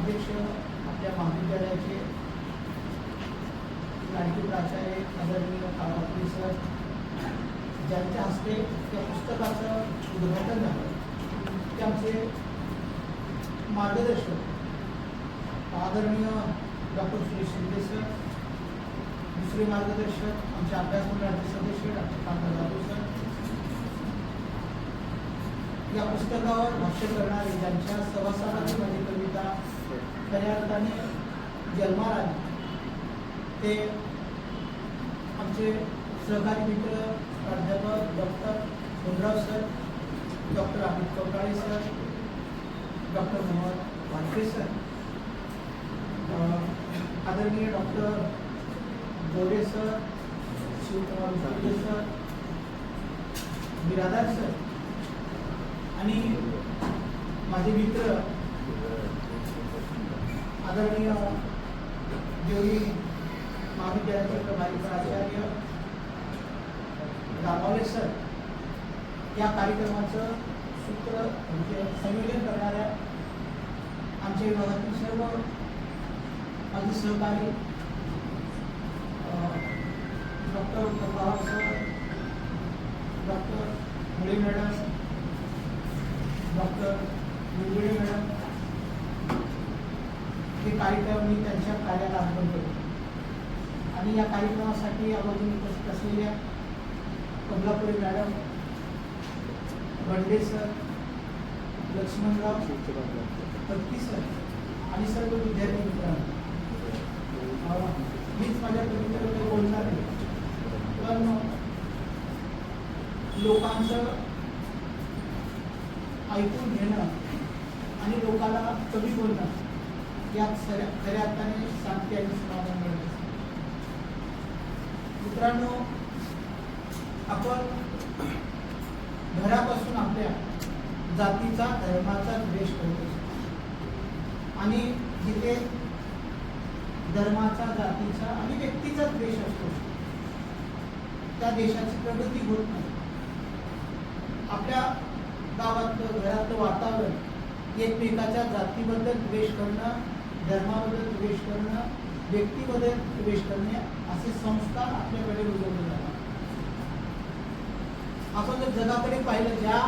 अध्यक्ष आपल्या महाविद्यालयाचे लाडके प्राचार्य आदरणीय काळापत्री सर, ज्यांच्या हस्ते त्या पुस्तकाचं उद्घाटन झालं, ते आमचे मार्गदर्शक आदरणीय डॉक्टर सुरेश शिंदे सर, दुसरे मार्गदर्शक आमचे अभ्यास मंडळाचे सदस्य डॉक्टर कांता जाधव सर, या पुस्तकावर भाष्य करणारे, ज्यांच्या सहवासामध्ये माझी कविता खऱ्या अर्थाने जन्माला आली, ते आमचे सहकारी मित्र प्राध्यापक doctor Gunrao sir, doctor Amit Kavtale sir, doctor Mohammad Wankhe sir, आदरणीय doctor Gore sir, Shivkumar Upadhye sir, Biradar sir आणि माझे मित्र आदरणीय देवळी महाविद्यालयाचे प्रभारी प्राचार्य गावाले सर, या कार्यक्रमाचं सूत्र म्हणजे संयोजन करणाऱ्या आमच्या विभागातील सर्व माझे सहकारी डॉक्टर पवार सर, डॉक्टर मुळे मॅडम, डॉक्टर मुंगुळे मॅडम, हे कार्यक्रम मी त्यांच्या कार्याला अर्पण करतो. आणि या कार्यक्रमासाठी आवर्जून उपस्थित असलेल्या कमलापुरे मॅडम, बंडे सर, लक्ष्मणराव पत्की सर आणि सर्व विद्यार्थी मित्रांनो, मीच माझ्या कवितेबद्दल बोलणार नाही, पण लोकांचं ऐकून घेणं आणि लोकांना कवी बोलणं यात खऱ्या अर्थाने शांती आणि समाधान मिळत असते. मित्रांनो, आपण घरापासून आपल्या जातीचा धर्माचा द्वेष करतो आणि जिथे धर्माचा, जातीचा आणि व्यक्तीचा द्वेष असतो त्या देशाची प्रगती होत नाही. आपल्या गावातलं, घरातलं वातावरण एकमेकाच्या जातीबद्दल द्वेष करणं, धर्माबद्दल द्वेष करणं, व्यक्तीबद्दल द्वेष करणे असे संस्कार आपल्याकडे रुजवले जातात. आपण जर जगाकडे पाहिलं, ज्या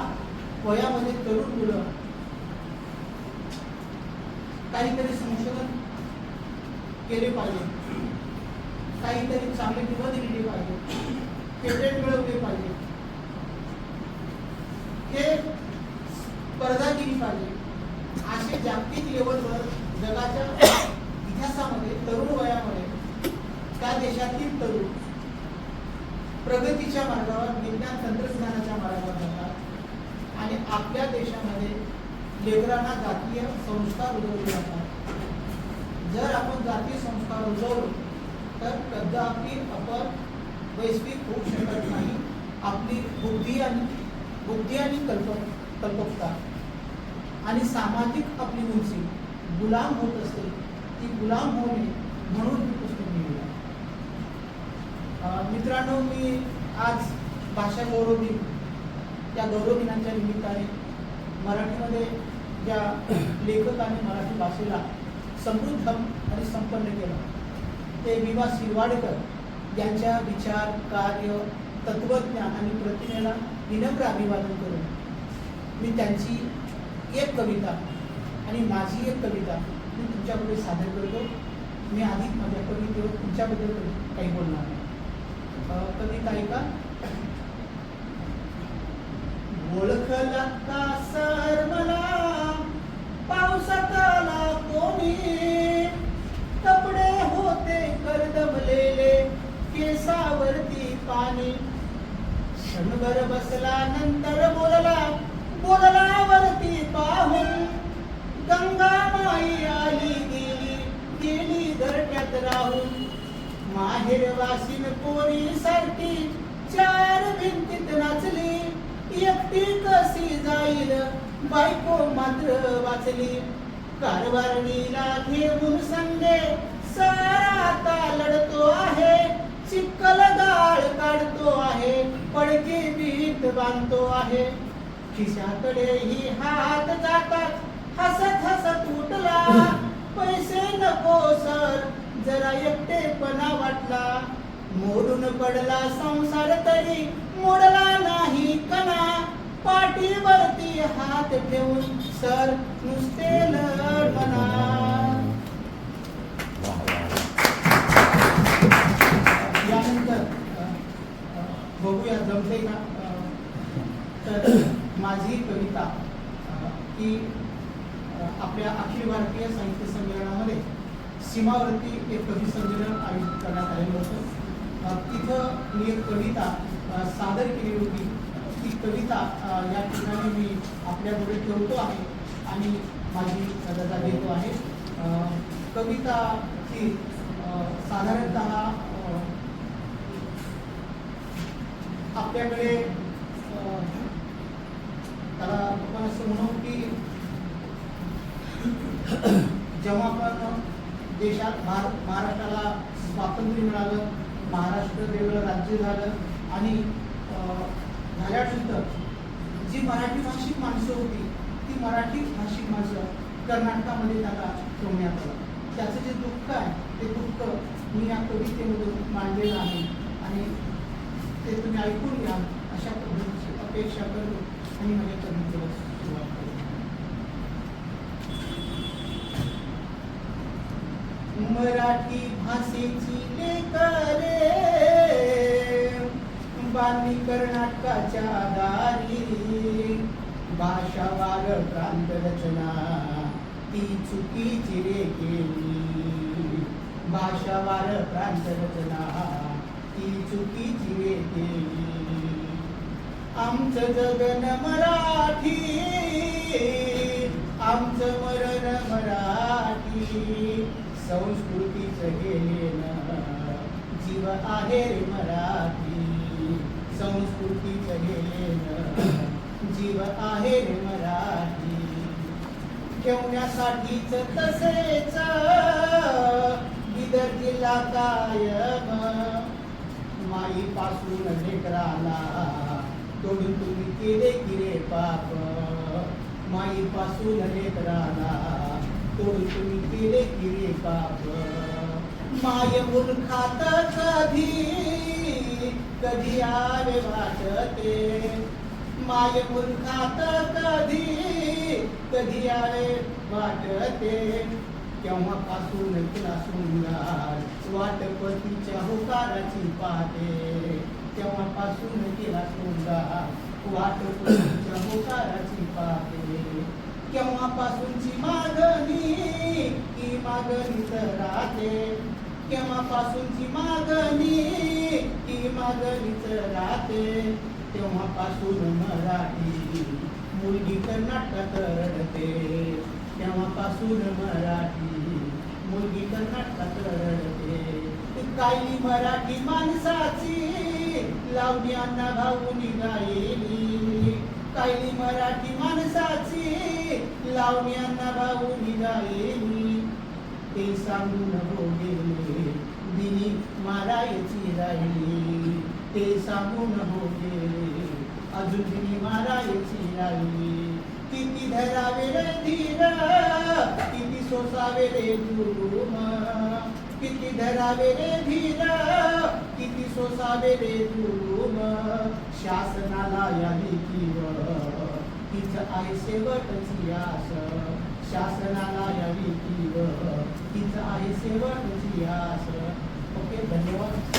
वयामध्ये तरुण मुलं काहीतरी संशोधन केले पाहिजे, काहीतरी चांगले निबंध लिहिले पाहिजे, पेटेंट मिळवले पाहिजे, हे स्पर्धा केली पाहिजे, असे जागतिक लेवलवर जगाच्या इतिहासामध्ये तरुण वयामध्ये त्या देशातील तरुण प्रगतीच्या मार्गावर, विज्ञान तंत्रज्ञानाच्या मार्गावर जातात आणि आपल्या देशामध्ये लेकरांना जातीय संस्कार रुजवले जातात. जर आपण जातीय संस्कार रुजवलो तर कदापि आपण वैश्विक होऊ शकत नाही. आपली बुद्धी आणि कल्पकता आणि सामाजिक आपली उंची गुलाम होत असते. ती गुलाम होऊ नये म्हणून ही पुस्तक लिहिलं. मित्रांनो, मी आज भाषा गौरव दिन, त्या गौरव दिनाच्या निमित्ताने मराठीमध्ये ज्या लेखकाने मराठी भाषेला समृद्ध आणि संपन्न केलं ते वि.वा. शिरवाडकर यांच्या विचार, कार्य, तत्वज्ञान आणि प्रतिमेला विनम्र अभिवादन करून मी त्यांची एक कविता आणि माझी एक कविता मी तुमच्यापुढे सादर करतो. मी आधी माझ्या कवितेवर तुमच्याबद्दल काही बोलणार नाही. कविता ऐका. ओळखला का सर मला पावसात आला कोणी, कपडे होते करदमलेले, केसावरती पाणी, क्षणभर बसला नंतर बोलला वरती पाहून, गंगा माई आली गेली दरट्यात राहून, माहेर वासिन पोरी सारखी चार भिंतीत नाचली, एकटी कशी जाईल बायको मात्र वाचली, कारभारणीला घेऊन संगे सारा आता लढतो आहे, चिखल गाळ काढतो आहे, पडके भीत बांधतो आहे, खिशाकडे ही हात जातात हसत हसत उठला, नको सर, जरा एकटेपणा वाटला. मोडून पडला संसार तरी मोडला नाही कणा. पाठीवरती हात ठेवून सर नुसते लढणा. यानंतर बघूया जमते का. तर माझी कविता ही आपल्या अखिल भारतीय साहित्य संमेलनामध्ये सीमावर्ती एक कवी संमेलन आयोजित करण्यात आलेलं होतं. तिथं मी एक कविता सादर केली होती. ती कविता या ठिकाणी मी आपल्यापुढे ठेवतो आहे आणि माझी रजा देतो आहे. कविता ही साधारणतः आपल्याकडे त्याला आपण असं म्हणू की जेव्हा आपण देशात महाराष्ट्राला स्वातंत्र्य मिळालं, महाराष्ट्र वेगळं राज्य झालं आणि झाल्यानंतर जी मराठी भाषिक माणसं होती ती मराठी भाषिक माणसं कर्नाटकामध्ये त्याला ठेवण्यात आलं. त्याचं जे दुःख आहे ते दुःख मी या कवितेमधून मांडलेलं आहे आणि ते तुम्ही ऐकून घ्या अशा पद्धतीची अपेक्षा करतो आणि माझ्या कवितेला सुरुवात करतो. मराठी भाषेची लेकरे बांधली कर्नाटकाच्या दारी. भाषा वार प्रांत रचना ती चुकीची रे केली. भाषा वार प्रांत रचना ती चुकीची रे केली. आमचं जगन मराठी, आमचं मरण मराठी. संस्कृतीचं गेलेन जीव आहे रे मराठी. संस्कृतीचं गेलेन जीव आहे रे मराठी. ठेवण्यासाठीच तसेच बिदर जिल्हा कायम. माईपासून लेकराला तोडून तुम्ही केले की रे पाप. माईपासून लेकराला तोडून तुम्ही केले की रे पाप. माय मुलखात कधी कधी आवे वाटते. माय मुलखात कधी कधी आवे वाटते. केव्हापासून तुला सुंदर वाटपतीच्या होकाराची पाहते. तेव्हापासून तिला सुंदर वाटपतीच्या होकाराची पाहते. केव्हापासूनची मागणी ही मागणीच राहते. केव्हापासूनची मागणी ही मागणीच राहते. तेव्हापासून मराठी मुलगी कर्नाटकात रडते. तेव्हापासून मराठी मुलगी कर्नाटकात रडते. कायली मराठी माणसाची लावणी अण्णा भाऊनी गायली. कायली मराठी माणसाची लावणी अण्णा भाऊनी गायली. ते सांगून हो गेले दिनी मारायची राहिली. ते सांगून हो गेले अजून दिनी मारायची राहिली. किती धरावे रे धीर, किती सोसावे रे जुलूम. किती धरावे रे धीर, किती सोसावे रे जुलूम. शासनाला या भीतीवर हीच आहे शेवटची आस. शासनाला या भीतीवर हीच आहे शेवटची आस. ओके, धन्यवाद.